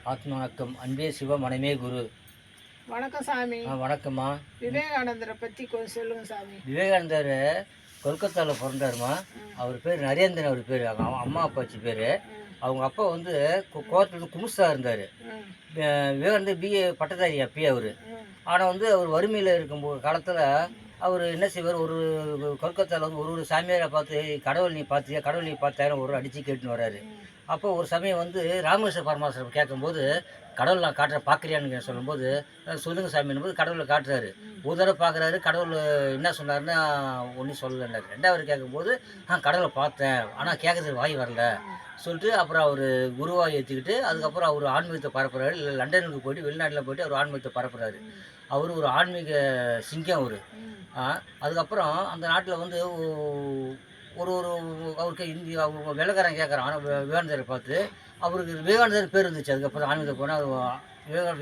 ஆத்ம வணக்கம். அன்பே சிவ மனமே குரு. வணக்கம் சாமி. வணக்கம்மா. விவேகானந்தரை பற்றி கொஞ்சம் சொல்லுங்க சாமி. விவேகானந்தர் கொல்கத்தாவில் பிறந்தாருமா. அவர் பேர் நரேந்திரன். அவர் பேர் அம்மா அப்பாச்சி பேர். அவங்க அப்பா வந்து கோர்ட்டில் குமுஸ்தா இருந்தார். விவேகானந்தர் பிஏ பட்டதாரி அப்பயே அவர். ஆனால் வந்து அவர் வறுமையில் இருக்கும்போது காலத்தில் அவர் என்ன செய்வார், ஒரு கொல்கத்தாவில் வந்து ஒரு சாமியாரை பார்த்து கடவுள் நீ பார்த்தியா, கடவுள் நீ பார்த்தாயிரம் ஒரு அடித்து கேட்டுன்னு வர்றாரு. அப்போ ஒரு சமயம் வந்து ராமகிருஷ்ண பரமஹம்சர் கேட்கும்போது, கடவுள் நான் காட்டுறேன் பார்க்குறியான்னு சொல்லும்போது, சொல்லுங்கள் சாமின்னும்போது கடவுளை காட்டுறாரு. ஒரு தடவை பார்க்குறாரு, கடவுள் என்ன சொன்னார்னா ஒன்றும் சொல்லலைன்னாரு. ரெண்டாவது கேட்கும்போது கடவுளை பார்த்தேன், ஆனால் கேட்கறதுக்கு வாய் வரல சொல்லிட்டு அப்புறம் அவர் குருவாக ஏற்றிக்கிட்டு அதுக்கப்புறம் அவர் ஆன்மீகத்தை பரப்புறாரு. இல்லை லண்டனுக்கு போய்ட்டு வெளிநாட்டில் போய்ட்டு அவர் ஆன்மீகத்தை பரப்புறாரு. அவர் ஒரு ஆன்மீக சிங்கம் அவர். அதுக்கப்புறம் அந்த நாட்டில் வந்து ஒரு ஒரு அவருக்கு இந்தியா வெள்ளக்காரன் கேட்குறான். ஆனால் விவேகானந்தரை பார்த்து அவருக்கு விவேகானந்தர் பேர் இருந்துச்சு. அதுக்கப்புறம் ஆன்மீகத்தை போனால்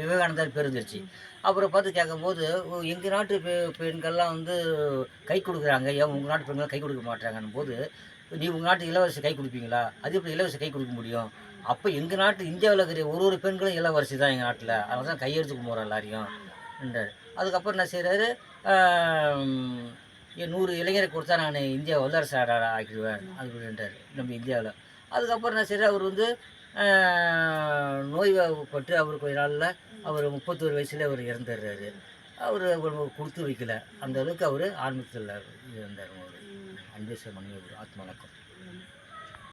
விவேகானந்தர் பேர் இருந்துச்சு. அப்புறம் பார்த்து கேட்கும்போது, எங்கள் நாட்டு பெண்கள்லாம் வந்து கை கொடுக்குறாங்க, ஏன் உங்கள் நாட்டு பெண்கள் கை கொடுக்க மாட்டாங்கன்னும் போது, நீ உங்கள் நாட்டு இளவரசி கை கொடுப்பீங்களா, அது எப்படி இளவரசி கை கொடுக்க முடியும், அப்போ எங்கள் நாட்டு இந்தியாவில் இருக்கிற ஒரு பெண்களும் இளவரசி தான் எங்கள் நாட்டில், அதனால தான் கையெழுத்து கும்பிட்றோம் எல்லாரையும் என்றார். அதுக்கப்புறம் என்ன செய்கிறாரு, 100 இளைஞரை கொடுத்தா நான் இந்தியா வல்லரசு ஆக்கிடுவேன் அப்படின்றார் நம்ம இந்தியாவில். அதுக்கப்புறம் என்ன செய்கிறார், அவர் வந்து நோய்வாய்ப்பட்டு அவர் கொஞ்ச நாளில் அவர் 31 வயசுல அவர் இறந்துடுறாரு. அவர் கொடுத்து வைக்கல, அந்த அளவுக்கு அவர் ஆன்மீகத்தில் இருந்தார். அன்பே சிவ மனமே குரு. ஆத்ம வணக்கம்.